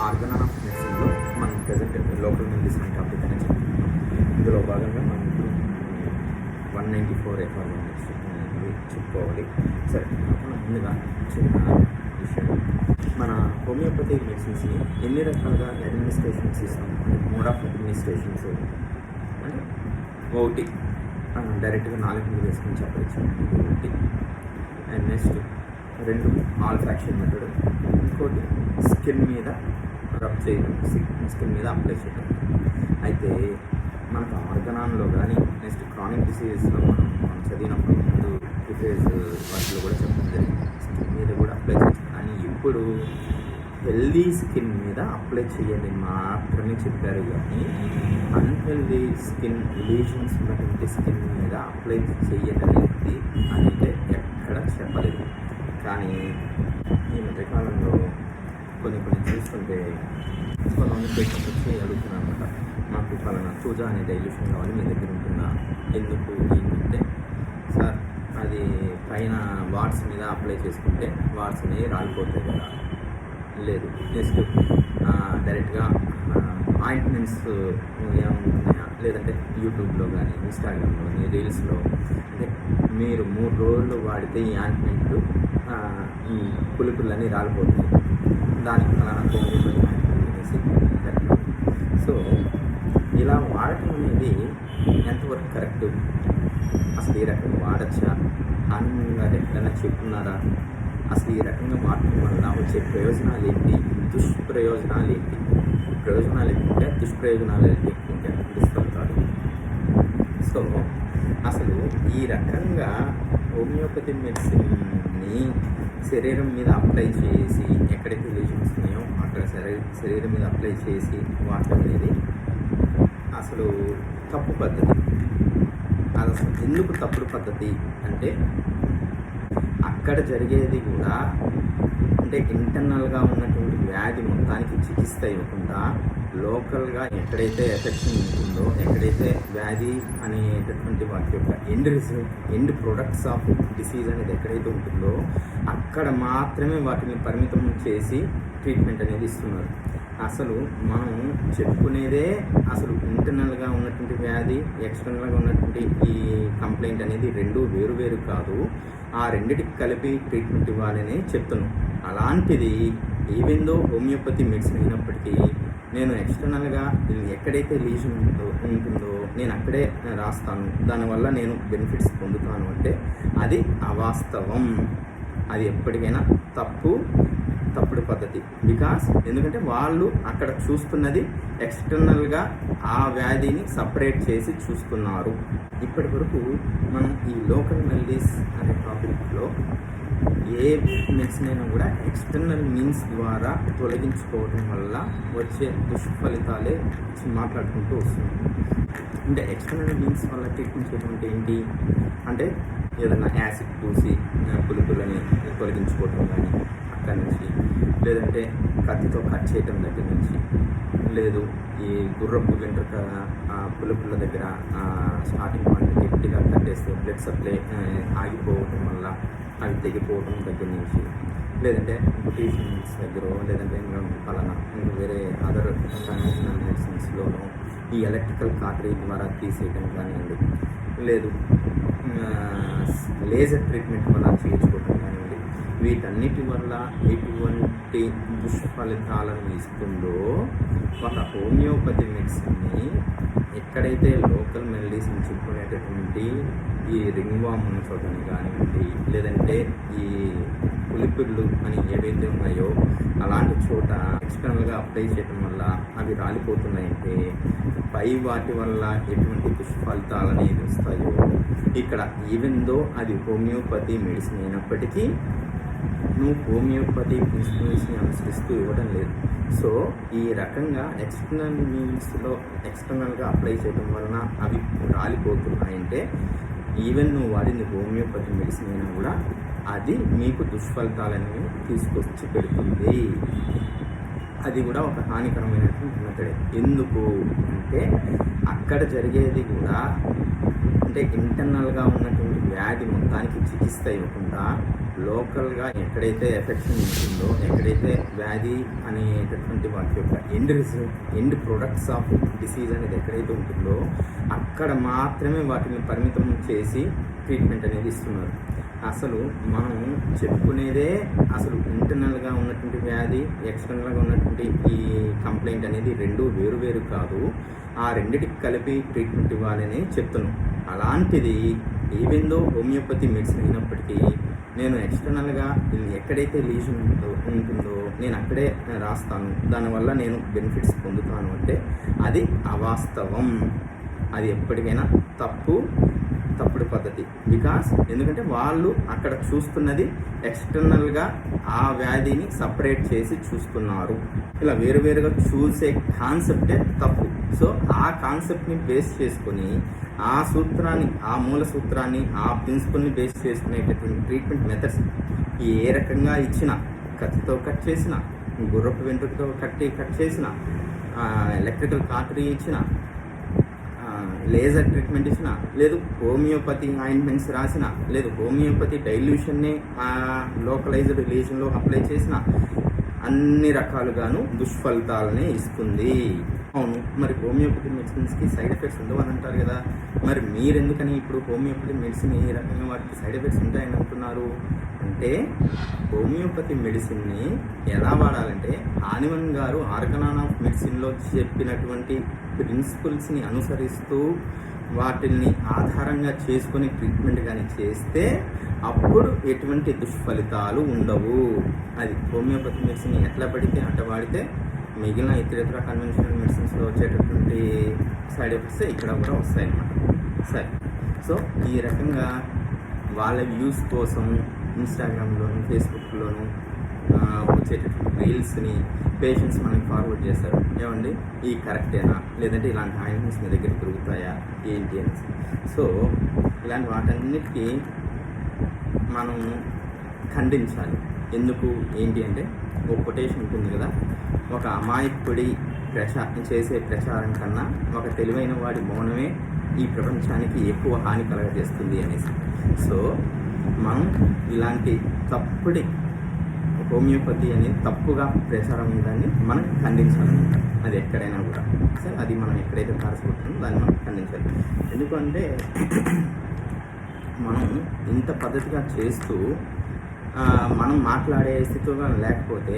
ఆర్గనా of మెడిసిన్లో మనం present local medicine అనే టాపిక్ అనేది చెప్పుకుంటున్నాం. ఇందులో భాగంగా మనం ఇప్పుడు 194 ఎఫ్ఆర్ అనేది చెప్పుకోవాలి. సరే, కాకుండా ముందుగా చిన్న విషయం, మన హోమియోపతి మెడిసిన్స్ని ఎన్ని రకాలుగా అడ్మినిస్ట్రేషన్స్ ఇస్తాం అంటే మోడ్ ఆఫ్ అడ్మినిస్ట్రేషన్స్ అంటే ఒకటి డైరెక్ట్గా 4 మీద వేసుకుని చెప్పచ్చు, ఒకటి and next 2 all fraction method, ఇంకోటి స్కిన్ మీద రబ్ చేయడం, స్కిన్ మీద అప్లై చేయడం. అయితే మనకు ఆర్గనాన్లో కానీ నెక్స్ట్ క్రానిక్ డిసీజెస్లో మనం చదివినప్పుడు ముందు ప్రిఫేజ్ వాటిలో కూడా చెప్పడం జరిగింది, స్కిన్ మీద కూడా అప్లై చేయొచ్చు. కానీ ఇప్పుడు హెల్దీ స్కిన్ మీద అప్లై చేయాలి మాత్రమే చెప్పారు, కానీ అన్హెల్దీ స్కిన్ లీజన్స్ ఉన్నటువంటి స్కిన్ మీద అప్లై చేయగలిగింది అంటే ఎక్కడ చెప్పలేదు. కానీ ఈ మధ్యకాలంలో కొన్ని చూస్తుంటే కొంతమంది పేషెంట్స్ వచ్చి అడుగుతున్నాను అనమాట, మాకు పలానా తూజా అనే డైల్యూషన్ కావాలి, మీ దగ్గర ఉంటుందా, ఎందుకు ఏంటంటే సార్ అది పైన వాట్స్ మీద అప్లై చేసుకుంటే వాట్స్ అనేవి రాలిపోతాయి కదా, లేదు నెక్స్ట్ డైరెక్ట్గా ఆయింట్మెంట్స్ ఏమవుతున్నాయా, లేదంటే యూట్యూబ్లో కానీ ఇన్స్టాగ్రామ్లో కానీ రీల్స్లో అంటే మీరు 3 రోజులు వాడితే ఈ ఆయింట్మెంట్లు పులుపులన్నీ రాలిపోతున్నాయి, దానికి ఫలానా అనేసి పెట్టడం. సో ఇలా వాడటం అనేది ఎంతవరకు కరెక్ట్, అసలు ఈ రకంగా వాడచ్చా అని ఎక్కడైనా చెప్తున్నారా, అసలు ఈ రకంగా వాడటం వల్ల వచ్చే ప్రయోజనాలు ఏంటి, దుష్ప్రయోజనాలు ఏంటి, ప్రయోజనాలు ఎక్కువ దుష్ప్రయోజనాలు ఎక్కువ దుష్ఫలితాలు. సో అసలు ఈ రకంగా హోమియోపతి మెడిసిన్ని శరీరం మీద అప్లై చేసి ఎక్కడైతే లీజన్స్ ఉన్నాయో అక్కడ శరీరం మీద అప్లై చేసి వాడటం అనేది అసలు తప్పు పద్ధతి. అది అసలు ఎందుకు తప్పుడు పద్ధతి అంటే అక్కడ జరిగేది కూడా అంటే ఇంటర్నల్గా ఉన్నటువంటి వ్యాధి మొత్తానికి చికిత్స ఇవ్వకుండా లోకల్గా ఎక్కడైతే ఎఫెక్షన్ ఉంటుందో, ఎక్కడైతే వ్యాధి అనేటటువంటి వాటి యొక్క ఎండ్ ప్రొడక్ట్స్ ఆఫ్ డిసీజ్ అనేది ఎక్కడైతే ఉంటుందో అక్కడ మాత్రమే వాటిని పరిమితం చేసి ట్రీట్మెంట్ అనేది ఇస్తున్నారు. అసలు మనం చెప్పుకునేదే అసలు ఇంటర్నల్గా ఉన్నటువంటి వ్యాధి, ఎక్స్టర్నల్గా ఉన్నటువంటి ఈ కంప్లైంట్ అనేది 2 వేరు కాదు, ఆ రెండిటికి కలిపి ట్రీట్మెంట్ ఇవ్వాలని చెప్తున్నాం. అలాంటిది ఈవెందో హోమియోపతి మెడిసిన్ అయినప్పటికీ నేను ఎక్స్టర్నల్గా ఎక్కడైతే లీజన్ ఉంటుందో నేను అక్కడే రాస్తాను, దానివల్ల నేను బెనిఫిట్స్ పొందుతాను అంటే అది అవాస్తవం, అది ఎప్పటికైనా తప్పుడు పద్ధతి. ఎందుకంటే వాళ్ళు అక్కడ చూస్తున్నది ఎక్స్టర్నల్గా ఆ వ్యాధిని సపరేట్ చేసి చూస్తున్నారు. ఇప్పటి వరకు మనం ఈ లోకల్ మెల్డీస్ అనే టాపిక్లో ఏ మెడిసిన్ అయినా కూడా ఎక్స్టర్నల్ మీన్స్ ద్వారా తొలగించుకోవడం వల్ల వచ్చే దుష్ఫలితాలే మాట్లాడుకుంటూ వస్తున్నాం. అంటే ఎక్స్టర్నల్ మీన్స్ వల్ల ట్రీట్మెంట్ చేయడం అంటే ఏంటి అంటే ఏదైనా యాసిడ్ పూసి పులుపులని తొలగించుకోవడం కానీ అక్కడి నుంచి, లేదంటే కత్తితో కట్ చేయడం దగ్గర నుంచి, లేదు ఈ గుర్రపు వెంట్రుక పులుపుల దగ్గర స్టార్టింగ్ పాయింట్ గట్టిగా కట్టేస్తే బ్లడ్ సప్లై ఆగిపోవటం వల్ల అవి తెగిపోవడం దగ్గర నుంచి, లేదంటే బ్యూటీషియన్స్ దగ్గర, లేదంటే పలానా వేరే అదర్ కన్వెన్షనల్ మెడిసిన్స్లోనూ ఈ ఎలక్ట్రికల్ కార్టరీ ద్వారా తీసేయడం కానివ్వండి, లేదు లేజర్ ట్రీట్మెంట్ వల్ల చేయించుకోవడం కానివ్వండి, వీటన్నిటి వల్ల ఎటువంటి దుష్ఫలితాలను ఇస్తుందో ఒక హోమియోపతి మెడిసిన్ని ఎక్కడైతే లోకల్ మెడిసిన్ చెప్పుకునేటటువంటి ఈ రింగ్ వామ్ ఉన్న చోటని కానివ్వండి, లేదంటే ఈ పులిపిర్లు అని ఏవైతే ఉన్నాయో అలాంటి చోట ఎక్స్టర్నల్గా అప్లై చేయడం వల్ల అవి రాలిపోతున్నాయంటే పై వాటి వల్ల ఎటువంటి దుష్ఫలితాలు అనేవి వస్తాయో ఇక్కడ ఈవెందో అది హోమియోపతి మెడిసిన్ అయినప్పటికీ నువ్వు హోమియోపతి ప్రిన్సిపల్స్ని అనుసరిస్తూ ఇవ్వడం లేదు. సో ఈ రకంగా ఎక్స్టర్నల్ మీన్స్లో ఎక్స్టర్నల్గా అప్లై చేయడం వలన అవి రాలిపోతున్నాయంటే ఈవెన్ నువ్వు వాడింది హోమియోపతి మెడిసిన్ అయినా కూడా అది మీకు దుష్ఫలితాలని తీసుకొచ్చి పెడుతుంది. అది కూడా ఒక హానికరమైనటువంటి మెథడే. ఎందుకు అంటే అక్కడ జరిగేది కూడా అంటే ఇంటర్నల్గా ఉన్నటువంటి వ్యాధి మొత్తం దానికి చికిత్స ఇవ్వకుండా లోకల్గా ఎక్కడైతే ఎఫెక్షన్ ఉంటుందో, ఎక్కడైతే వ్యాధి అనేటటువంటి వాటి యొక్క ఎండ్ ప్రొడక్ట్స్ ఆఫ్ డిసీజ్ అనేది ఎక్కడైతే ఉంటుందో అక్కడ మాత్రమే వాటిని పరిమితం చేసి ట్రీట్మెంట్ అనేది ఇస్తున్నారు. అసలు మనం చెప్పుకునేదే అసలు ఇంటర్నల్గా ఉన్నటువంటి వ్యాధి, ఎక్స్టర్నల్గా ఉన్నటువంటి ఈ కంప్లైంట్ అనేది రెండు వేరు కాదు. ఆ రెండిటికి కలిపి ట్రీట్మెంట్ ఇవ్వాలని చెప్తున్నాం. అలాంటిది ఈవెందో హోమియోపతి మెడిసిన్ అయినప్పటికీ నేను ఎక్స్టర్నల్గా ఎక్కడైతే లీజన్ ఉంటుందో నేను అక్కడే రాస్తాను, దానివల్ల నేను బెనిఫిట్స్ పొందుతాను అంటే అది అవాస్తవం. అది ఎప్పటికైనా తప్పుడు పద్ధతి. ఎందుకంటే వాళ్ళు అక్కడ చూస్తున్నది ఎక్స్టర్నల్గా ఆ వ్యాధిని సపరేట్ చేసి చూస్తున్నారు. ఇలా వేరువేరుగా చూసే కాన్సెప్టే తప్పు. సో ఆ కాన్సెప్ట్ని బేస్ చేసుకొని ఆ సూత్రాన్ని, ఆ మూల సూత్రాన్ని, ఆ ప్రిన్సిపల్ని బేస్ చేసుకునేటటువంటి ట్రీట్మెంట్ మెథడ్స్ ఏ రకంగా ఇచ్చినా, కత్తితో కట్ చేసిన, గుర్రపు వెంట్రుకతో కట్ చేసిన, ఎలక్ట్రికల్ కాటరీ ఇచ్చిన, లేజర్ ట్రీట్మెంట్ ఇచ్చిన, లేదు హోమియోపతి ఆయింట్మెంట్స్ రాసిన, లేదు హోమియోపతి డైల్యూషన్ని లోకలైజ్డ్ రిలీజన్లో అప్లై చేసిన, అన్ని రకాలుగాను దుష్ఫలితాలనే ఇస్తుంది. అవును, మరి హోమియోపతి మెడిసిన్స్కి సైడ్ ఎఫెక్ట్స్ ఉండవని అంటారు కదా. మరి మీరెందుకని ఇప్పుడు హోమియోపతి మెడిసిన్ ఏ రకంగా వాటికి సైడ్ ఎఫెక్ట్స్ ఉంటాయని అంటున్నారు అంటే, హోమియోపతి మెడిసిన్ని ఎలా వాడాలంటే హానిమన్ గారు ఆర్గనాన్ ఆఫ్ మెడిసిన్లో చెప్పినటువంటి ప్రిన్సిపల్స్ని అనుసరిస్తూ వాటిని ఆధారంగా చేసుకొని ట్రీట్మెంట్ కానీ చేస్తే అప్పుడు ఎటువంటి దుష్ఫలితాలు ఉండవు. అది హోమియోపతి మెడిసిన్ ఎట్లా పడితే అట్లా వాడితే మిగిలిన ఇతర కన్వెన్షనల్ మెడిసిన్స్లో వచ్చేటటువంటి సైడ్ ఎఫెక్ట్స్ ఇక్కడ కూడా వస్తాయన్నమాట. సరే, సో ఈ రకంగా వాళ్ళ వ్యూస్ కోసం ఇన్స్టాగ్రామ్లోను, ఫేస్బుక్లోను వచ్చేటటువంటి రీల్స్ని పేషెంట్స్ మనకి ఫార్వర్డ్ చేస్తారు. ఏమండి ఈ కరెక్టేనా, లేదంటే ఇలాంటి ఆయింట్మెంట్స్ మీ దగ్గర దొరుకుతాయా ఏంటి అని. సో ఇలాంటి వాటన్నిటికీ మనం ఖండించాలి. ఎందుకు ఏంటి అంటే, ఒక కొటేషన్ ఉంటుంది కదా, ఒక అమాయకుడి చేసే ప్రచారం కన్నా ఒక తెలివైన వాడి మౌనమే ఈ ప్రపంచానికి ఎక్కువ హాని కలగజేస్తుంది అనేసి. సో మనం ఇలాంటి తప్పుడి హోమియోపతి అనేది తప్పుగా ప్రచారం దాన్ని మనం ఖండించాలన్నమాట. అది ఎక్కడైనా కూడా సరే, అది మనం ఎక్కడైతే తారసపడుతుందో దాన్ని మనం ఖండించాలి. ఎందుకంటే మనం ఇంత పద్ధతిగా చేస్తూ మనం మాట్లాడే స్థితిగా లేకపోతే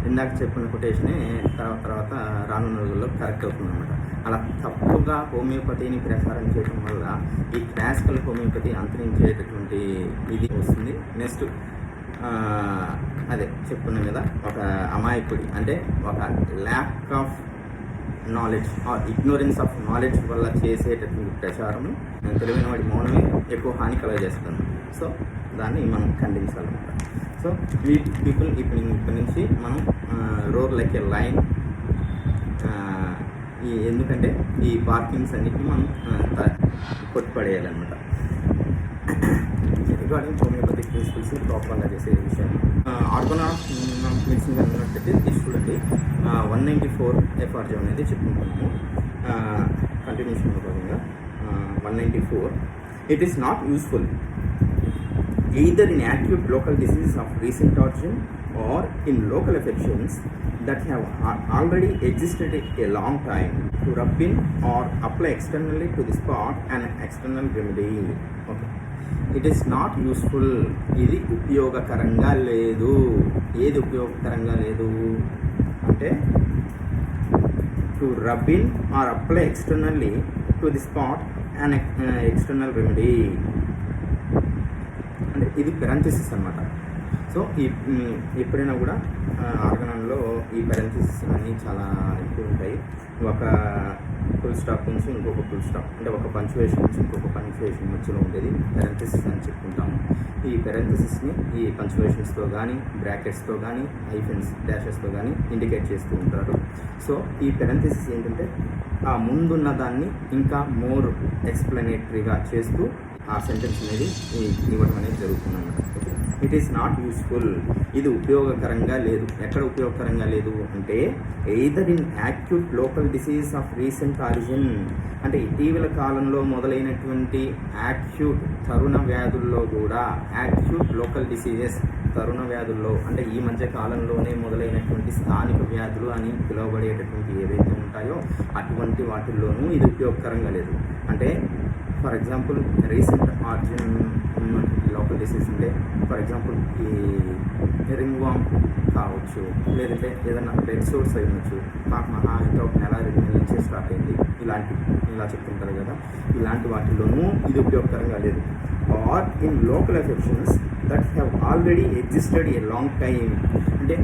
ఇందాక చెప్పిన కొటేషనే తర్వాత రానున్న రోజుల్లో కరెక్ట్ అవుతుందన్నమాట. అలా తప్పుగా హోమియోపతిని ప్రచారం చేయడం వల్ల ఈ క్లాసికల్ హోమియోపతి అంతరించేటటువంటి ఇది వస్తుంది. నెక్స్ట్ అదే చెప్పుకున్నాం కదా, ఒక అమాయకుడి అంటే ఒక lack of knowledge or ignorance of knowledge వల్ల చేసేటటువంటి ప్రచారం తెలివైన వాడి మౌనమే ఎక్కువ హాని కలగజేస్తుంది. సో దాన్ని మనం ఖండించాలన్నమాట. సో వీ పీపుల్ ఇప్పటి నుంచి మనం రోడ్ లైక్ ఏ లైన్, ఎందుకంటే ఈ పార్కింగ్స్ అన్నిటిని మనం కొట్టిపడేయాలన్నమాట. రిగార్డింగ్ హోమియోపతిక్ ప్రిన్సిపల్స్ ప్రాపర్గా చేసే విషయం ఆర్గనాన్ మెడిసిన్ అన్నట్టయితే ఇది చూడండి, 194 FRJ అనేది చెప్పుకుంటున్నాము. కంటిన్యూషన్ భాగంగా 194, it is not useful either in acute local diseases of recent origin or in local affections that have already existed a long time to rub in or apply externally to the spot an external remedy. Okay, it is not useful. ఇది ఉపయోగకరంగా లేదు. ఏది ఉపయోగకరంగా లేదు అంటే to rub in or apply externally to the spot an external remedy. అంటే ఇది parenthesis అన్నమాట. సో ఎప్పుడైనా కూడా ఆర్గనాన్లో ఈ పెరాంథసిస్ అన్నీ చాలా ఎక్కువ ఉంటాయి. ఒక ఫుల్ స్టాప్ నుంచి ఇంకొక ఫుల్ స్టాప్, అంటే ఒక పంచువేషన్ నుంచి ఇంకొక పంచువేషన్ మధ్యలో ఉండేది పెరాంథసిస్ అని చెప్పుకుంటాము. ఈ పెరాంథసిస్ని ఈ పంచువేషన్స్తో కానీ, బ్రాకెట్స్తో కానీ, హైఫెన్స్, డాషెస్తో కానీ ఇండికేట్ చేస్తూ ఉంటారు. సో ఈ పెరాంథసిస్ ఏంటంటే ఆ ముందున్న దాన్ని ఇంకా మోర్ ఎక్స్ప్లెనేటరీగా చేస్తూ ఆ సెంటెన్స్ అనేది ఇవ్వడం అనేది జరుగుతుంది అన్నమాట. Okay, it is not useful, ఇది ఉపయోగకరంగా లేదు. ఎక్కడ ఉపయోగకరంగా లేదు అంటే either in acute local disease of recent origin, అంటే ఇటీవల కాలంలో మొదలైనటువంటి యాక్యూట్ తరుణ వ్యాధుల్లో కూడా, యాక్యూట్ లోకల్ డిసీజెస్ తరుణ వ్యాధుల్లో అంటే ఈ మధ్య కాలంలోనే మొదలైనటువంటి స్థానిక వ్యాధులు అని పిలువబడేటటువంటి ఏవైతే ఉంటాయో అటువంటి వాటిల్లోనూ ఇది ఉపయోగకరంగా లేదు. అంటే for example recent ఆర్జిన్ local disease అంటే ఫర్ ఎగ్జాంపుల్ ఈ రింగ్ వామ్ కావచ్చు, లేదంటే ఏదైనా బెడ్ సోర్స్ అయి ఉండొచ్చు, మాకు మహా అయితే ఒక నెల 2 నెలల నుంచే స్టార్ట్ అయింది, ఇలా చెప్తుంటారు కదా, ఇలాంటి వాటిల్లోనూ ఇది ఉపయోగకరంగా లేదు. Or in local affections that have already existed a long time, అంటే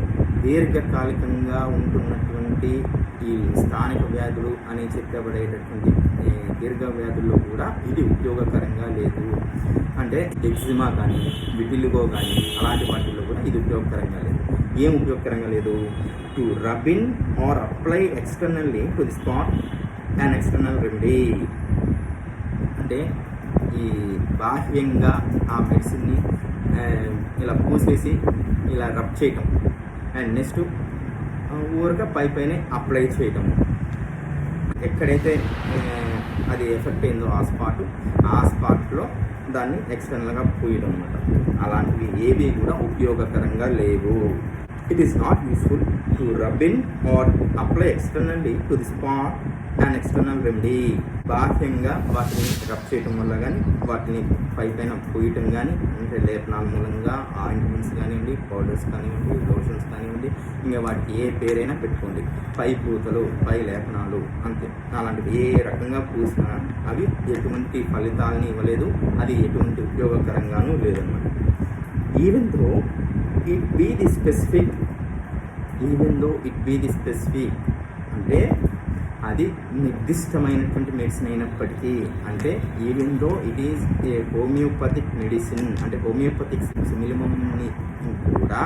దీర్ఘకాలికంగా ఉంటున్నటువంటి ఈ స్థానిక వ్యాధులు అని చెప్పబడేటటువంటి దీర్ఘ వ్యాధుల్లో కూడా ఇది ఉపయోగకరంగా లేదు. అంటే ఎగ్జిమా కానీ విటిలిగో కానీ అలాంటి వాటిల్లో కూడా ఇది ఉపయోగకరంగా లేదు. ఏం ఉపయోగకరంగా లేదు? To rub in or apply externally to the spot and external remedy, అంటే ఈ బాహ్యంగా ఆ మెడిసిన్ని ఇలా పూసేసి ఇలా రబ్ చేయటం, అండ్ నెక్స్ట్ ఊరక పైనే అప్లై చేయటం, ఎక్కడైతే అది ఎఫెక్ట్ అయిందో ఆ స్పాట్లో దాన్ని ఎక్స్టర్నల్గా పూయడం అన్నమాట. అలాంటివి ఏవి కూడా ఉపయోగకరంగా లేవు. It is not useful to rub in or apply externally to the spot and external remedy, బాహ్యంగా వాటిని రబ్ చేయటం వల్ల కానీ వాటిని పైన పూయటం కానీ, అంటే లేపనాల మూలంగా ఆయింట్మెంట్స్ కానివ్వండి, పౌడర్స్ కానివ్వండి, లోషన్స్ కానివ్వండి, ఇంకా వాటికి ఏ పేరైనా పెట్టుకోండి, పై పూతలు, పై లేపనాలు అంతే. అలాంటివి ఏ రకంగా పూసినా అవి ఎటువంటి ఫలితాలని ఇవ్వలేదు, అది ఎటువంటి ఉపయోగకరంగానూ లేదన్నమాట. Even though it be the specific అంటే అది నిర్దిష్టమైనటువంటి మెడిసిన్ అయినప్పటికీ, అంటే even though it is a homeopathic medicine, అంటే హోమియోపతిక్ సిమిలిమంని కూడా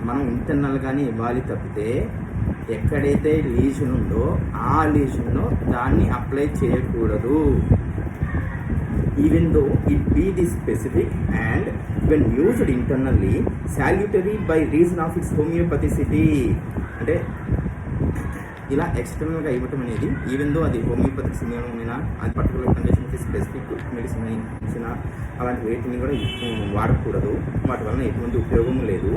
మనం ఇంటర్నల్గానే ఇవ్వాలి తప్పితే ఎక్కడైతే లీజన్ ఉందో ఆ లీజన్లో దాన్ని అప్లై చేయకూడదు. Even though it be the specific and when used internally salutary by reason of its homeopathicity, అంటే ఇలా ఎక్స్టర్నల్గా ఇవ్వటం అనేది ఈవెన్ దో అది హోమియోపతిక్ సిమిలమైనా, అది పర్టికులర్ కండిషన్కి స్పెసిఫిక్ మెడిసిన్ అయినా అలాంటి వేటిని కూడా వాడకూడదు, వాటి వలన ఎటువంటి ఉపయోగం లేదు.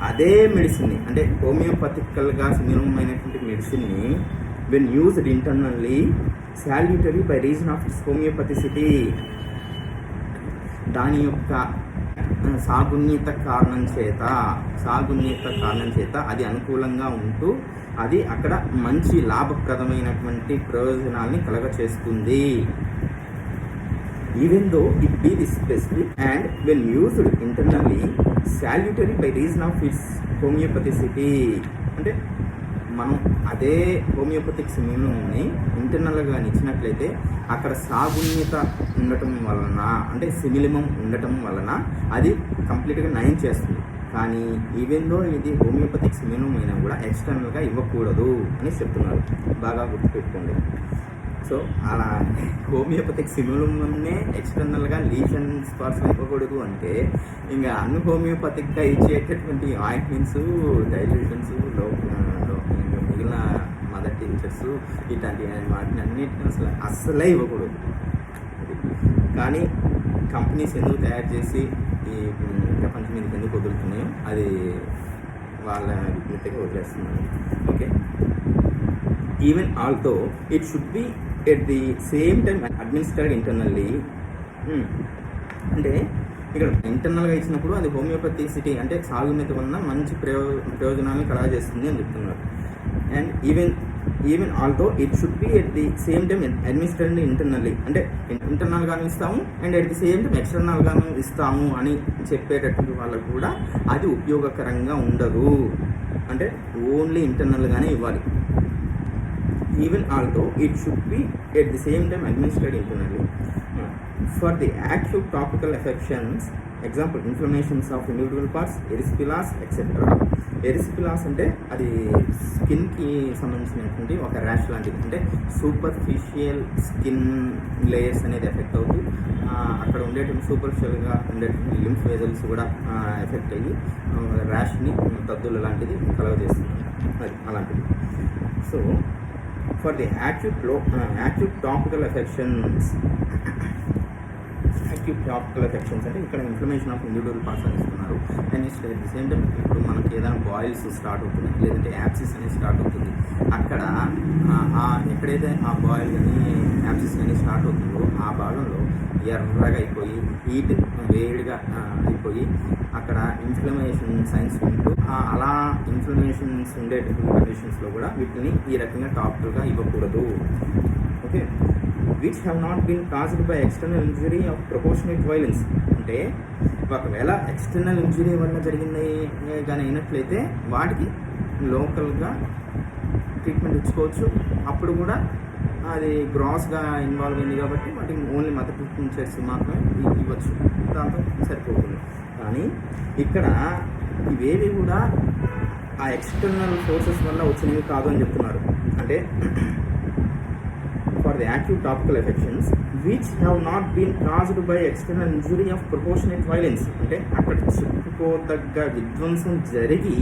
అదే మెడిసిన్ని, అంటే హోమియోపతికల్గా సిమిలమైనటువంటి మెడిసిన్ని when used internally salutary by reason of its homeopathicity, దాని యొక్క సాగుణ్యత కారణం చేత అది అనుకూలంగా ఉంటూ అది అక్కడ మంచి లాభప్రదమైనటువంటి ప్రయోజనాల్ని కలగచేస్తుంది. Even though it be the specific and when used internally salutary by reason of its homoeopathicity, అంటే మనం అదే హోమియోపతిక్ సిమిలిమంని ఇంటర్నల్గా ఇచ్చినట్లయితే అక్కడ సాగుణ్యత ఉండటం వలన, అంటే సిమిలిమం ఉండటం వలన అది కంప్లీట్గా నయం చేస్తుంది. కానీ ఈవెన్ దో ఇది హోమియోపతిక్ సిమిలిమం అయినా కూడా ఎక్స్టర్నల్గా ఇవ్వకూడదు అని చెప్తున్నారు, బాగా గుర్తుపెట్టుకోండి. సో అలా హోమియోపతిక్ సిమిలిమంనే ఎక్స్టర్నల్గా లీజన్ స్పాట్స్ ఇవ్వకూడదు అంటే ఇంకా అన్ హోమియోపతిక్గా ఇచ్చేటటువంటి ఆయింట్మెంట్స్, డైల్యూషన్స్, మిగిలిన మదర్ టించర్స్ ఇట్లాంటి వాటిని అన్నిటిని అస్సలే ఇవ్వకూడదు. కానీ కంపెనీస్ ఎందుకు తయారు చేసి ఈ ప్రపంచం మీదకి ఎందుకు వదులుతున్నాయో అది వాళ్ళ విజ్ఞతగా వదిలేస్తున్నాను. Okay, even although it should be at the same time administered internally, అంటే ఇక్కడ ఇంటర్నల్గా ఇచ్చినప్పుడు అది హోమియోపతిసిటీ అంటే సాగుణ్యత వలన మంచి ప్రయోజనాలను కలగజేస్తుంది అని చెప్తున్నారు. And even although it should be at the same time administered internally, అంటే ఇంటర్నల్గాను ఇస్తాము అండ్ ఎట్ ది సేమ్ టైం ఎక్స్టర్నల్గాను ఇస్తాము అని చెప్పేటటువంటి వాళ్ళకు కూడా అది ఉపయోగకరంగా ఉండదు, అంటే ఓన్లీ ఇంటర్నల్గానే ఇవ్వాలి. Even although it should be at the same time administered internally. For the acute topical affections, example inflammations of individual parts, erysipelas, etc. ఎరిసిపిలాస్ అంటే అది స్కిన్కి సంబంధించినటువంటి ఒక ర్యాష్ లాంటిది. అంటే సూపర్ఫిషియల్ స్కిన్ లేయర్స్ అనేది ఎఫెక్ట్ అవుతూ అక్కడ ఉండేటువంటి సూపర్ఫిషియల్గా ఉండేటువంటి లింఫ్ వెజల్స్ కూడా ఎఫెక్ట్ అయ్యి ర్యాష్ని తద్దుల లాంటిది కలగజేస్తుంది. అది అలాంటిది. So for the acute topical affections, acute topical affections అంటే ఇక్కడ ఇన్ఫ్లమేషన్ ఆఫ్ ఇండివిజువల్ పార్ట్స్ అని ఇస్తున్నారు. And next at the same time ఇప్పుడు మనకి ఏదైనా బాయిల్స్ స్టార్ట్ అవుతుంది, లేదంటే యాప్సిస్ అనేది స్టార్ట్ అవుతుంది. అక్కడ ఎక్కడైతే ఆ బాయిల్ కానీ యాప్సిస్ కానీ స్టార్ట్ అవుతుందో ఆ భాగంలో ఎర్రగా అయిపోయి హీట్ వేడిగా అయిపోయి అక్కడ ఇన్ఫ్లమేషన్ సైన్స్ ఉంటూ అలా ఇన్ఫ్లమేషన్స్ ఉండేటువంటి కండిషన్స్లో కూడా వీటిని ఈ రకంగా టాపికల్గా ఇవ్వకూడదు. Okay, which have not been caused by external injury of proportionate violence. అంటే ఒకవేళ ఎక్స్టర్నల్ ఇంజురీ వల్ల జరిగింది కానీ అయినట్లయితే వాటికి లోకల్గా ట్రీట్మెంట్ ఇచ్చుకోవచ్చు. అప్పుడు కూడా అది గ్రాస్గా ఇన్వాల్వ్ అయింది కాబట్టి వాటికి ఓన్లీ మదర్ ట్రీట్మెంట్ చేసి మాత్రమే ఇవ్వచ్చు, దాంతో సరిపోతుంది. కానీ ఇక్కడ ఇవేవి కూడా ఆ ఎక్స్టర్నల్ ఫోర్సెస్ వల్ల వచ్చినవి కాదు అని చెప్తున్నారు. అంటే for the acute topical affections which have not been caused by external injury of proportionate violence. అంటే అక్కడ చెప్పుకోదగ్గ విధ్వంసం జరిగి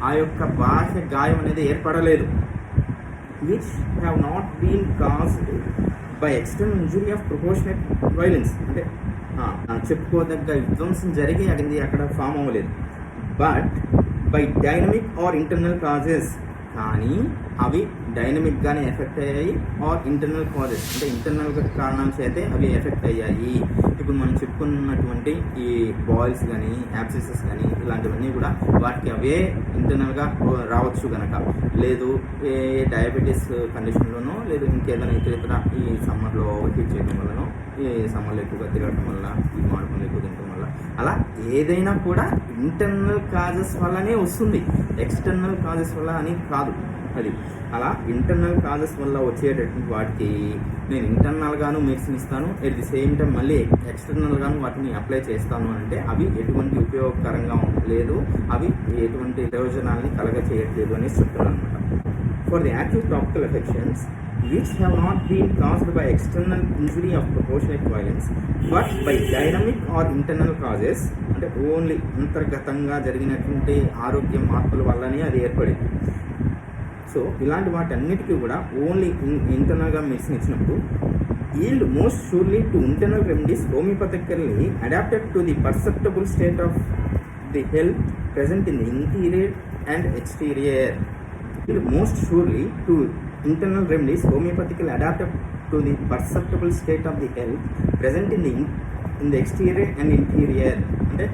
ఆ యొక్క బాహ్య గాయం అనేది ఏర్పడలేదు. which have not been caused by external injury of proportionate violence. అంటే చెప్పుకోదగ్గ విధ్వంసం జరిగి అక్కడ ఫామ్ అవ్వలేదు. But by dynamic or internal causes, కానీ అవి డైనమిక్గానే ఎఫెక్ట్ అయ్యాయి. ఆర్ ఇంటర్నల్ కాజెస్ అంటే ఇంటర్నల్ కారణాల చేతే అవి ఎఫెక్ట్ అయ్యాయి. ఇప్పుడు మనం చెప్పుకున్నటువంటి ఈ బాయిల్స్ కానీ యాప్సిసెస్ కానీ ఇలాంటివన్నీ కూడా వాటికి అవే ఇంటర్నల్గా రావచ్చు కనుక, లేదు ఏ డయాబెటీస్ కండిషన్లోనో, లేదు ఇంకేదైనా ఇతర ఈ సమ్మర్లో హీట్ చేయడం వల్లనో, ఈ సమ్మర్లో ఎక్కువగా తిరగడం వల్ల, ఈ మాడుపనులు ఎక్కువ తినడం వల్ల, అలా ఏదైనా కూడా ఇంటర్నల్ కాజెస్ వల్లనే వస్తుంది, ఎక్స్టర్నల్ కాజెస్ వల్ల అని కాదు. అది అలా ఇంటర్నల్ కాజెస్ వల్ల వచ్చేటటువంటి వాటికి నేను ఇంటర్నల్గాను మెడిసిన్ ఇస్తాను, ఎట్ ది సేమ్ టైం మళ్ళీ ఎక్స్టర్నల్గాను వాటిని అప్లై చేస్తాను అంటే అవి ఎటువంటి ఉపయోగకరంగా లేదు, అవి ఎటువంటి ప్రయోజనాన్ని కలగచేయట్లేదు అని చెప్తున్నాను అనమాట. For the acute topical affections which have not been caused by external injury of proportionate violence but by dynamic or internal causes, అంటే ఓన్లీ అంతర్గతంగా జరిగినటువంటి ఆరోగ్య మార్పుల వల్లనే అది ఏర్పడింది. సో ఇలాంటి వాటన్నిటికీ కూడా ఓన్లీ ఇంటర్నల్గా మెడిసిన్ ఇచ్చినప్పుడు yield most surely to internal remedies homeopathically adapted to the perceptible state of the health present in the interior and exterior. Yield most surely to internal remedies homeopathically adapted to the perceptible state of the health present in the exterior and interior. అంటే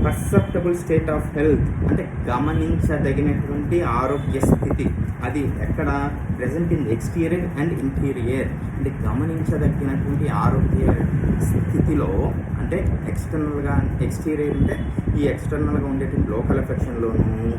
perceptible state of health అంటే గమనించదగినటువంటి ఆరోగ్య స్థితి, అది ఎక్కడ present in exterior and interior. అంటే గమనించదగినటువంటి ఆరోగ్య స్థితిలో అంటే ఎక్స్టర్నల్గా, ఎక్స్టీరియర్ అంటే ఈ ఎక్స్టర్నల్గా ఉండేటువంటి లోకల్ ఎఫెక్షన్లోనూ,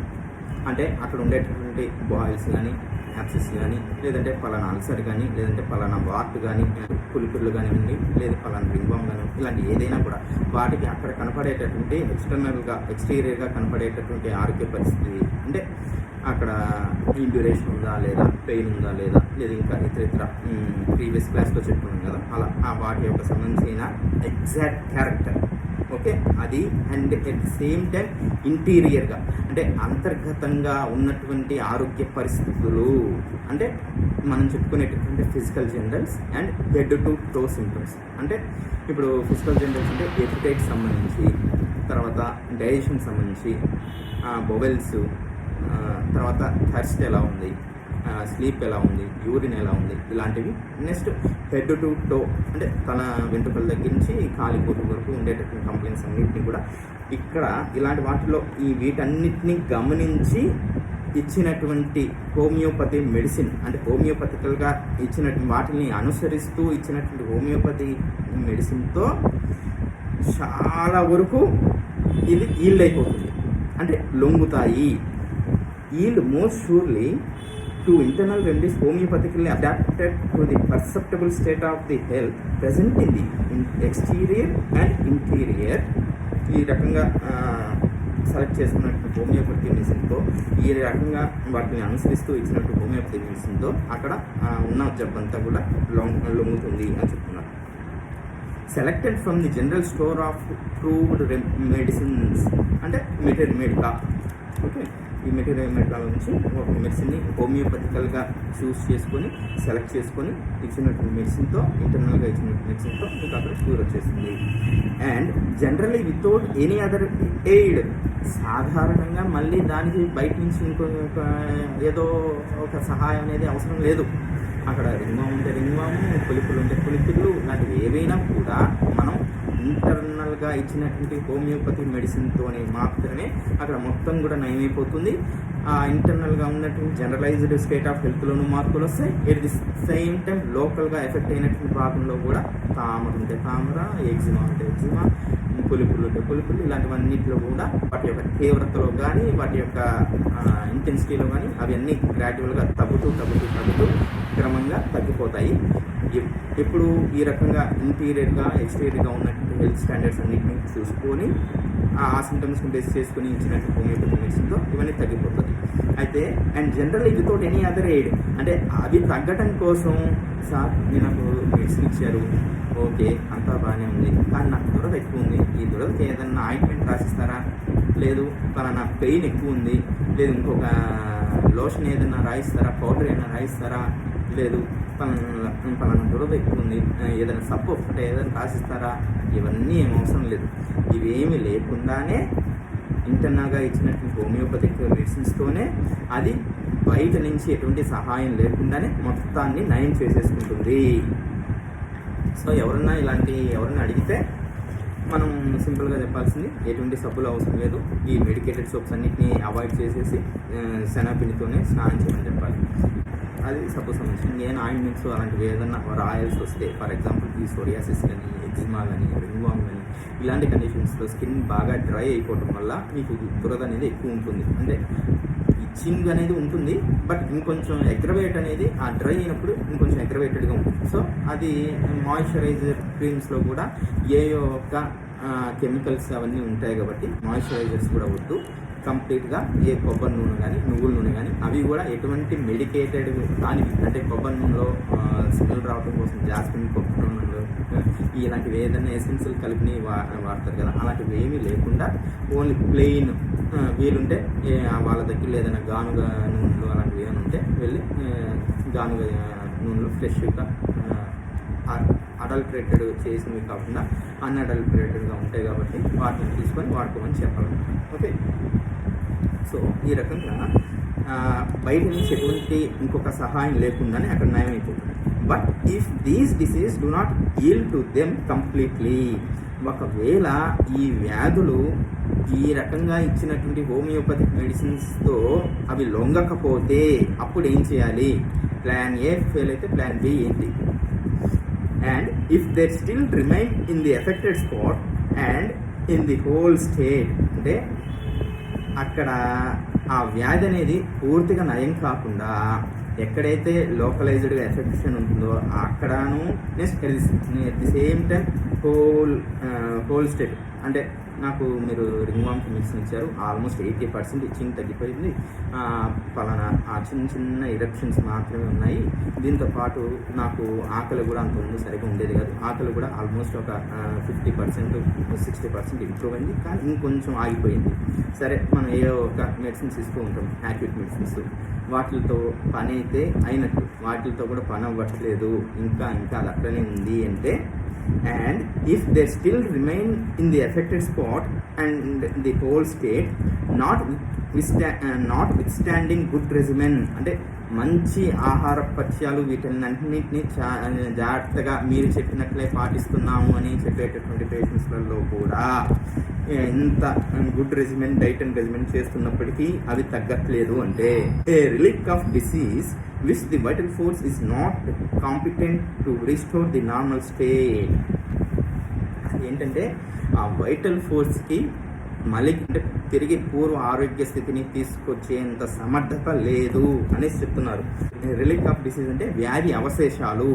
అంటే అక్కడ ఉండేటటువంటి బాయిల్స్ కానీ యాప్సిస్ కానీ, లేదంటే పలానా అల్సర్ కానీ, లేదంటే పలానా వార్ట్ కానీ, పులిపుర్లు కానివ్వండి, లేదా పలానా రింగ్వామ్ కానీ, ఇలాంటి ఏదైనా కూడా వాటికి అక్కడ కనపడేటటువంటి ఎక్స్టర్నల్గా, ఎక్స్టీరియర్గా కనపడేటటువంటి ఆరోగ్య పరిస్థితి, అంటే అక్కడ ఇండ్యూరేషన్ ఉందా లేదా, పెయిన్ ఉందా లేదా, లేదా ఇంకా ఇతర ప్రీవియస్ క్లాస్లో చెప్పుకున్నాం కదా, అలా ఆ వాటి యొక్క సంబంధించిన ఎగ్జాక్ట్ క్యారెక్టర్. ఓకే, అది and at the same time ఇంటీరియర్గా అంటే అంతర్గతంగా ఉన్నటువంటి ఆరోగ్య పరిస్థితులు, అంటే మనం చెప్పుకునేటటువంటి physical generals and head to toe symptoms. అంటే ఇప్పుడు ఫిజికల్ జనరల్స్ అంటే ఎపిటైట్ సంబంధించి, తర్వాత డైజెషన్ సంబంధించి, బొవెల్స్, తర్వాత థర్స్ట్ ఎలా ఉంది, స్లీప్ ఎలా ఉంది, యూరిన్ ఎలా ఉంది, ఇలాంటివి. నెక్స్ట్ హెడ్ టు టో అంటే తల వెంట్రుకల దగ్గర నుంచి కాలి కూతురు వరకు ఉండేటటువంటి కంప్లైంట్స్ అన్నింటినీ కూడా ఇక్కడ ఇలాంటి వాటిలో వీటన్నిటిని గమనించి ఇచ్చినటువంటి హోమియోపతి మెడిసిన్, అంటే హోమియోపతికల్గా ఇచ్చినటువంటి వాటిని అనుసరిస్తూ ఇచ్చినటువంటి హోమియోపతి మెడిసిన్తో చాలా వరకు ఇది ఈల్డ్ అయిపోతుంది, అంటే లొంగుతాయి. Yield most surely to internal remedies homeopathically adapted to the perceptible state of the health present in the exterior and interior. ఈ రకంగా సెలెక్ట్ చేసుకున్నట్టు హోమియోపతి మెడిసిన్తో, ఈ రకంగా వాటిని అనుసరిస్తూ ఇచ్చినట్టు హోమియోపతి మెడిసిన్తో అక్కడ ఉన్న జబ్బంతా కూడా లొంగుతుంది అని చెప్తున్నారు. Selected from the general store of proved medicines అంటే మెడికా. ఓకే, ఈ మెడికా నుంచి ఒక మెడిసిన్ని హోమియోపతికల్గా చూస్ చేసుకొని సెలెక్ట్ చేసుకొని ఇచ్చినటువంటి మెడిసిన్తో, ఇంటర్నల్గా ఇచ్చినటువంటి మెడిసిన్తో మీకు అక్కడ క్యూర్ వచ్చేస్తుంది. And generally without any other aid, సాధారణంగా మళ్ళీ దానికి బయట నుంచి ఇంకొక ఏదో ఒక సహాయం అనేది అవసరం లేదు. అక్కడ రింగ్వామ్ ఉంటే రింగ్వాము, పులిపులు ఉంటే పులిపులు, ఇలాంటివి ఏవైనా కూడా మనం ఇంటర్నల్గా ఇచ్చినటువంటి హోమియోపతి మెడిసిన్తోనే మాత్రమే అక్కడ మొత్తం కూడా నయమైపోతుంది. ఆ ఇంటర్నల్గా ఉన్నటువంటి జనరలైజ్డ్ స్టేట్ ఆఫ్ హెల్త్లోనూ మార్పులు వస్తాయి. ఎట్ ది సేమ్ టైం లోకల్గా ఎఫెక్ట్ అయినటువంటి భాగంలో కూడా తామర ఉంటే తామర, ఎగ్జిమా ఉంటే ఎగ్జిమా, పులిపులు ఉంటే పులిపులు, ఇలాంటివన్నింటిలో కూడా వాటి యొక్క తీవ్రతలో కానీ వాటి యొక్క ఇంటెన్సిటీలో కానీ అవన్నీ గ్రాడ్యువల్గా తగ్గుతూ క్రమంగా తగ్గిపోతాయి. ఎప్పుడు ఈ రకంగా ఇంటీరియర్గా ఎక్స్టీరియర్గా ఉన్నటువంటి హెల్త్ స్టాండర్డ్స్ అన్నింటినీ చూసుకొని ఆ సింటమ్స్ని బేస్ చేసుకొని ఇచ్చినట్టు హోమియోపతి మెడిసిన్తో ఇవన్నీ తగ్గిపోతుంది. అయితే and generally without any other aid, అంటే అవి తగ్గటం కోసం సార్ మీరు నాకు మెడిసిన్ ఇచ్చారు, ఓకే అంతా బాగానే ఉంది, కానీ నాకు దురద ఎక్కువ ఉంది, ఈ దురదకి ఏదన్నా ఆయింట్మెంట్ రాసిస్తారా, లేదు పలానా పెయిన్ ఎక్కువ ఉంది, లేదు ఇంకొక లోషన్ ఏదైనా రాయిస్తారా, పౌడర్ ఏదైనా రాయిస్తారా, లేదు పలానా దురద ఎక్కువ ఉంది, ఏదైనా సబ్బు ఒకటే ఏదైనా రాసిస్తారా, ఇవన్నీ ఏం అవసరం లేదు. ఇవేమీ లేకుండానే ఇంటర్నల్గా ఇచ్చినటువంటి హోమియోపతిక్ మెడిసిన్స్తోనే అది బయట నుంచి ఎటువంటి సహాయం లేకుండానే మొత్తాన్ని నయం చేసేసుకుంటుంది. సో ఎవరన్నా అడిగితే మనం సింపుల్గా చెప్పాల్సింది ఎటువంటి సబ్బులు అవసరం లేదు, ఈ మెడికేటెడ్ సోప్స్ అన్నిటిని అవాయిడ్ చేసేసి శనగపిండితోనే స్నానం చేయమని చెప్పాలి. అది సబ్బు సంబంధించి నేను ఆయింట్మెంట్స్ అలాంటివి ఏదన్నా రాయాల్సి వస్తే, ఫర్ ఎగ్జాంపుల్ ఈ సోరియాసిస్ కానీ, ఎగ్జిమా కానీ, రింగ్వామ్ కానీ, ఇలాంటి కండిషన్స్లో స్కిన్ బాగా డ్రై అయిపోవడం వల్ల మీకు దురద అనేది ఎక్కువ ఉంటుంది. అంటే ఇచ్చింగ్ అనేది ఉంటుంది, బట్ ఇంకొంచెం అగ్రవేట్ అనేది ఆ డ్రై అయినప్పుడు ఇంకొంచెం అగ్రవేటెడ్గా ఉంటుంది. సో అది మాయిశ్చరైజర్ క్రీమ్స్లో కూడా ఒక కెమికల్స్ అవన్నీ ఉంటాయి కాబట్టి మాయిశ్చరైజర్స్ కూడా వద్దు. కంప్లీట్గా ఏ కొబ్బరి నూనె కానీ, నువ్వుల నూనె కానీ, అవి కూడా ఎటువంటి మెడికేటెడ్ దానికి, అంటే కొబ్బరి నూనెలో స్మెల్ రావడం కోసం జాస్మిన్ కొబ్బరి నూనెలో ఇలాంటివి ఏదైనా ఎసెన్షియల్ కలిపి వాడతారు కదా, అలాంటివి ఏమీ లేకుండా ఓన్లీ ప్లెయిన్ వీలుంటే వాళ్ళ దగ్గర ఏదైనా గానుగ నూనెలు అలాంటివి ఏమైనా ఉంటే వెళ్ళి గానుగ నూనెలు ఫ్రెష్గా అడల్టరేటెడ్ చేసినవి కాకుండా అన్అడల్టరేటెడ్గా ఉంటాయి కాబట్టి వాటిని తీసుకొని వాడుకోమని చెప్పాలి. ఓకే, సో ఈ రకంగా బయట నుంచి ఎటువంటి ఇంకొక సహాయం లేకుండానే అక్కడ నయం అయిపోతుంది. But if these disease do not yield to them completely, ఒకవేళ ఈ వ్యాధులు ఈ రకంగా ఇచ్చినటువంటి హోమియోపతిక్ మెడిసిన్స్తో అవి లొంగకపోతే అప్పుడు ఏం చేయాలి? ప్లాన్ ఏ ఫెయిల్ అయితే ప్లాన్ బి ఏంటి? And if they still remain in the affected spot and in the whole state, అంటే అక్కడ ఆ వ్యాధి అనేది పూర్తిగా నయం కాకుండా ఎక్కడైతే లోకలైజ్డ్గా ఎఫెక్షన్ ఉంటుందో అక్కడను next at the same time whole state, అంటే నాకు మీరు రింగ్వామ్కి మెడిసిన్ ఇచ్చారు, ఆల్మోస్ట్ 80% ఇచ్చింగ్ తగ్గిపోయింది, పలానా ఆ చిన్న ఇరప్షన్స్ మాత్రమే ఉన్నాయి, దీంతోపాటు నాకు ఆకలి కూడా అంత ముందు సరిగ్గా ఉండేది కాదు, ఆకలి కూడా ఆల్మోస్ట్ ఒక 50% 60% ఇంప్రూవ్ అయింది, కానీ ఇంకొంచెం ఆగిపోయింది. సరే, మనం ఏదో ఒక మెడిసిన్స్ ఇస్తూ ఉంటాం, యాక్యూట్ మెడిసిన్స్, వాటితో పని అయితే అయినట్టు వాటితో కూడా పని అవ్వట్లేదు, ఇంకా అది అట్లనే ఉంది అంటే, and if they still remain in the affected spot and the whole state, notwithstanding good regimen, అంటే మంచి ఆహార పథ్యాలు వీటన్నింటినీ జాగ్రత్తగా మీరు చెప్పినట్లే పాటిస్తున్నాము అని చెప్పేటటువంటి పేషెంట్స్లలో కూడా ఎంత good regiment, diet and regiment చేస్తున్నప్పటికీ అవి తగ్గట్లేదు అంటే a relief of disease which the vital force is not competent to restore the normal state. ఏంటంటే ఆ వైటల్ ఫోర్స్కి మళ్ళీ అంటే తిరిగి పూర్వ ఆరోగ్య స్థితిని తీసుకొచ్చేంత సమర్థత లేదు అనేసి చెప్తున్నారు. రిలీఫ్ ఆఫ్ డిసీజ్ అంటే వ్యాధి అవశేషాలు.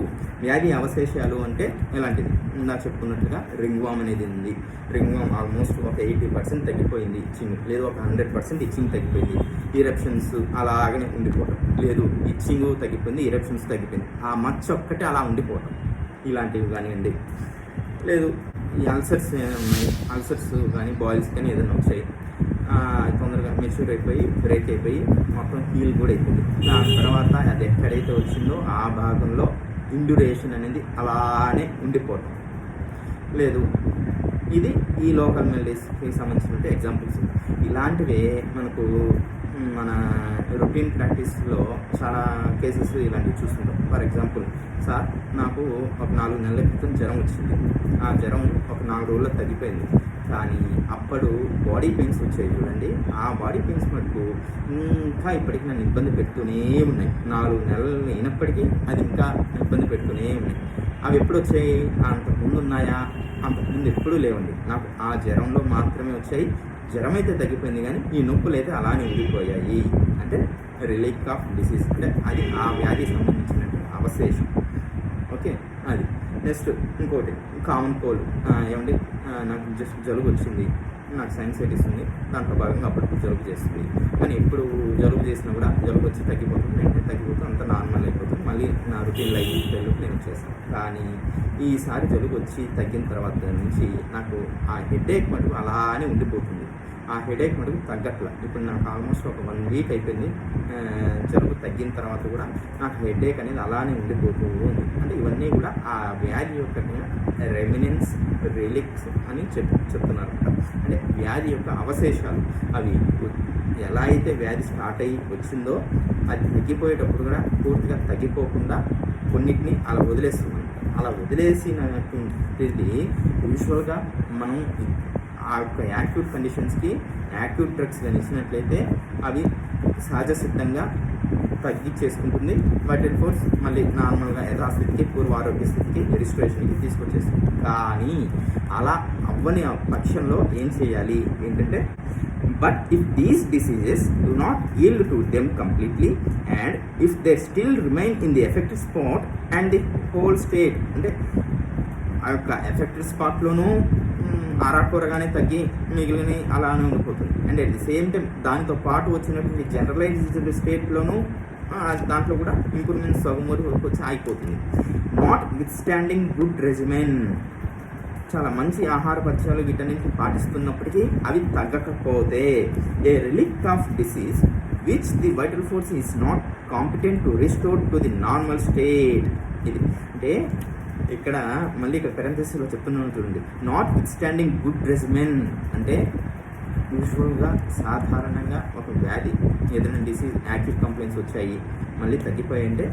వ్యాధి అవశేషాలు అంటే ఎలాంటిది? ఇందాక చెప్పుకున్నట్టుగా రింగ్ వామ్ అనేది ఉంది. రింగ్ వామ్ ఆల్మోస్ట్ ఒక 80% తగ్గిపోయింది ఇచ్చింగ్, లేదు ఒక 100% ఇచ్చింగ్ తగ్గిపోయింది. ఇరప్షన్స్ అలాగనే ఉండిపోవడం, లేదు ఇచ్చింగ్ తగ్గిపోయింది, ఇరప్షన్స్ తగ్గిపోయింది, ఆ మచ్చ ఒక్కటే అలా ఉండిపోవడం, ఇలాంటివి కానివ్వండి. లేదు ఈ అల్సర్స్ ఉన్నాయి, అల్సర్స్ కానీ బాయిల్స్ కానీ ఏదైనా వచ్చాయి, తొందరగా మెచ్యూర్ అయిపోయి బ్రేక్ అయిపోయి మొత్తం హీల్ కూడా అయిపోయింది. దాని తర్వాత అది ఎక్కడైతే వచ్చిందో ఆ భాగంలో ఇండ్యూరేషన్ అనేది అలానే ఉండిపోవటం. లేదు ఇది ఈ లోకల్ మెల్డీస్కి సంబంధించిన ఎగ్జాంపుల్స్. ఇలాంటివే మనకు మన రొటీన్ ప్రాక్టీస్లో చాలా కేసెస్ ఇలాంటివి చూస్తుంటాం. ఫర్ ఎగ్జాంపుల్, సార్ నాకు ఒక 4 నెలల క్రితం జ్వరం వచ్చింది. ఆ జ్వరం ఒక 4 రోజుల్లో తగ్గిపోయింది, కానీ అప్పుడు బాడీ పెయిన్స్ వచ్చాయి చూడండి. ఆ బాడీ పెయిన్స్ మటుకు ఇంకా ఇప్పటికీ నన్ను ఇబ్బంది పెడుతూనే ఉన్నాయి. 4 నెలలు అయినప్పటికీ అది ఇంకా ఇబ్బంది పెడుతూనే ఉన్నాయి. అవి ఎప్పుడు వచ్చాయి? అంతకుముందు ఉన్నాయా? అంతకుముందు ఎప్పుడూ లేవండి. నాకు ఆ జ్వరంలో మాత్రమే వచ్చాయి. జ్వరం అయితే తగ్గిపోయింది, కానీ ఈ నొప్పులు అయితే అలానే ఉండిపోయాయి. అంటే రిలీఫ్ ఆఫ్ డిసీజ్ అంటే అది ఆ వ్యాధికి సంబంధించినటువంటి అవశేషం. ఓకే, అది. నెక్స్ట్ ఇంకోటి కామన్ కోల్డ్. ఏమండి నాకు జస్ట్ జలుబు వచ్చింది, నాకు సైనసైటిస్ ఉంది, దాంట్లో భాగంగా అప్పటికి జలుబు చేస్తుంది. కానీ ఎప్పుడు జలుబు చేసినా కూడా జలుబు వచ్చి తగ్గిపోతుంది, అంటే తగ్గిపోతుంది, అంత నార్మల్ అయిపోతుంది, మళ్ళీ నా రొటీన్ లైఫ్ స్టైల్లోకి నేను వచ్చేస్తాను. కానీ ఈసారి జలుబు వచ్చి తగ్గిన తర్వాత నుంచి నాకు ఆ హెడేక్ మటుకు అలానే ఉండిపోతుంది. ఆ హెడేక్ మటుకు తగ్గట్ల. ఇప్పుడు నాకు ఆల్మోస్ట్ ఒక 1 వీక్ అయిపోయింది. జలుబు తగ్గిన తర్వాత కూడా నాకు హెడేక్ అనేది అలానే ఉండిపోతూ ఉంది. అంటే ఇవన్నీ కూడా ఆ వ్యాధి యొక్క రెమినెన్స్ రిలిక్స్ అని చెప్తున్నారు. అంటే వ్యాధి యొక్క అవశేషాలు. అవి ఎలా అయితే వ్యాధి స్టార్ట్ అయ్యి వచ్చిందో అది తగ్గిపోయేటప్పుడు కూడా పూర్తిగా తగ్గిపోకుండా కొన్నిటిని అలా వదిలేస్తున్నాం. అలా వదిలేసినటువంటిది యూజువల్గా మనం ఆ యొక్క యాక్యూట్ కండిషన్స్కి యాక్యూట్ డ్రగ్స్ కానీ ఇచ్చినట్లయితే అవి సహజ సిద్ధంగా తగ్గించేసుకుంటుంది. వైటల్ ఫోర్స్ మళ్ళీ నార్మల్గా యథాస్థితికి పూర్వ ఆరోగ్య స్థితికి రిజిస్ట్రేషన్కి తీసుకొచ్చేస్తుంది. కానీ అలా అవ్వని పక్షంలో ఏం చేయాలి ఏంటంటే, but if these diseases do not yield to them completely and if they still remain in the affected spot and the whole state, అంటే ఆ యొక్క ఎఫెక్టెడ్ స్పాట్లోనూ ఆరాకూరగానే తగ్గి మిగిలిన అలానే ఉండిపోతుంది. And at the same time దాంతో పాటు వచ్చినటువంటి జనరలైజ్డ్ స్టేట్లోనూ దాంట్లో కూడా ఇంప్రూవ్మెంట్స్ సగమూరు వచ్చి ఆగిపోతుంది. Notwithstanding good regimen, చాలా మంచి ఆహార పథ్యాలు వీటన్నింటిని పాటిస్తున్నప్పటికీ అవి తగ్గకపోతే a relief of disease which the vital force is not competent to restore to the normal state. ఇది అంటే ఇక్కడ మళ్ళీ ఇక్కడ పెరెంథసిస్లో చెప్తున్నాను చూడండి. Notwithstanding good regimen అంటే యూజువల్గా సాధారణంగా ఒక వ్యాధి ఏదైనా డిసీజ్ యాక్యూట్ కంప్లైంట్స్ వచ్చాయి మళ్ళీ తగ్గిపోయాయి అంటే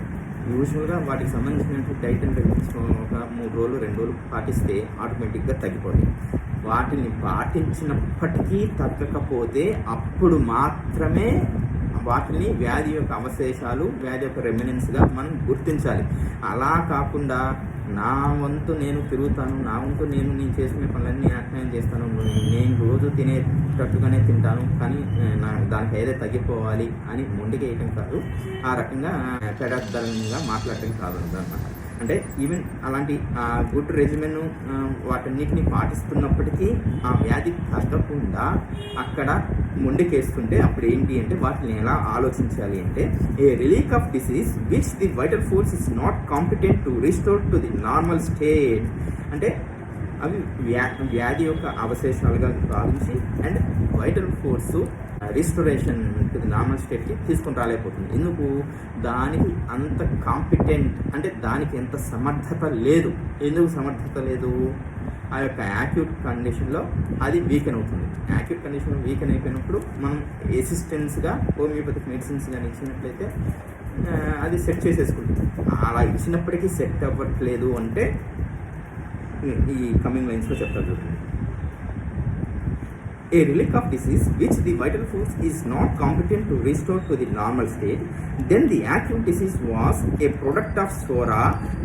యూజువల్గా వాటికి సంబంధించినటువంటి డైట్ అండ్ రెగ్యులేషన్స్ ఒక 3 రోజులు 2 రోజులు పాటిస్తే ఆటోమేటిక్గా తగ్గిపోతాయి. వాటిని పాటించినప్పటికీ తగ్గకపోతే అప్పుడు మాత్రమే వాటిని వ్యాధి యొక్క అవశేషాలు, వ్యాధి యొక్క రెమినెన్స్గా మనం గుర్తించాలి. అలా కాకుండా నా వంతు నేను తిరుగుతాను, నా వంతు నేను చేసుకునే పనులన్నీ అట్లనే చేస్తాను, నేను రోజు తినేటట్టుగానే తింటాను, కానీ దానికి ఏదో తగ్గిపోవాలి అని మొండికేయటం కాదు, ఆ రకంగా పెడద్దరంగా మాట్లాడటం కాదు అన్నమాట. అంటే ఈవెన్ అలాంటి గుడ్ రెజిమెన్ వాటన్నిటిని పాటిస్తున్నప్పటికీ ఆ వ్యాధి తగ్గకుండా అక్కడ మొండికేస్తుంటే అప్పుడు ఏంటి అంటే వాటిని ఎలా ఆలోచించాలి అంటే, a relief of disease which the vital force is not competent to restore to the normal state. అంటే అవి వ్యాధి యొక్క అవశేషాలుగా భావించి and vital force restoration to the normal స్టేట్కి తీసుకొని రాలేకపోతుంది. ఎందుకు? దానికి అంత కాంపిటెంట్ అంటే దానికి ఎంత సమర్థత లేదు. ఎందుకు సమర్థత లేదు? ఆ యొక్క యాక్యూట్ కండిషన్లో అది వీకెన్ అవుతుంది. యాక్యూట్ కండిషన్లో వీకెన్ అయిపోయినప్పుడు మనం అసిస్టెన్స్గా హోమియోపతిక్ మెడిసిన్స్ కానీ ఇచ్చినట్లయితే అది సెట్ చేసేసుకుంటుంది. అలా ఇచ్చినప్పటికీ సెట్ అవ్వట్లేదు అంటే ఈ కమింగ్ లైన్స్లో చెప్తారు చూడండి. A relic of disease which the vital force is not competent to restore to the normal state, then the acute disease was a product of sora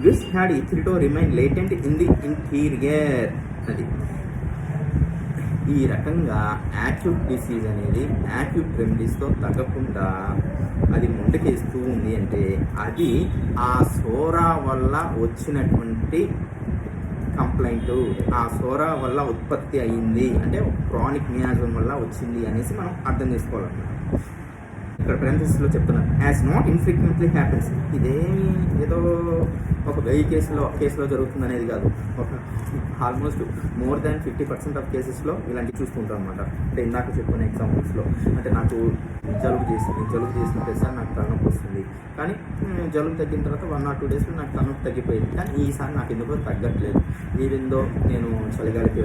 which had hitherto remained latent in the interior. ఈ రకంగా acute disease అనేది acute రెమెడీస్తో తగ్గకుండా అది ముందుకేస్తూ ఉంది అంటే అది ఆ Sora వల్ల వచ్చినటువంటి కంప్లైంట్, ఆ సోరా వల్ల ఉత్పత్తి అయ్యింది అంటే క్రానిక్ మియాజం వల్ల వచ్చింది అనేసి మనం అర్థం చేసుకోవాలన్నమాట. ఇక్కడ ప్రెంథసిస్లో చెప్తున్నారు యాజ్ నాట్ ఇన్ఫ్రీక్వెంట్లీ హ్యాపెన్స్. ఇదేమి ఏదో ఒక 1000 కేసులో జరుగుతుంది అనేది కాదు, ఒక ఆల్మోస్ట్ మోర్ దాన్ 50% ఆఫ్ కేసెస్లో ఇలాంటివి చూసుకుంటాం అనమాట. అంటే ఇందాక చెప్పుకునే ఎగ్జాంపుల్స్లో అంటే నాకు జలుబు చేసిన ప్రతిసారి నాకు తలనొప్పి వస్తుంది, కానీ జలుబు తగ్గిన తర్వాత 1 or 2 డేస్లో నాకు తలనొప్పి తగ్గిపోయింది, కానీ ఈసారి నాకు ఎందుకో తగ్గట్లేదు. ఈవెందో నేను చలిగాలికి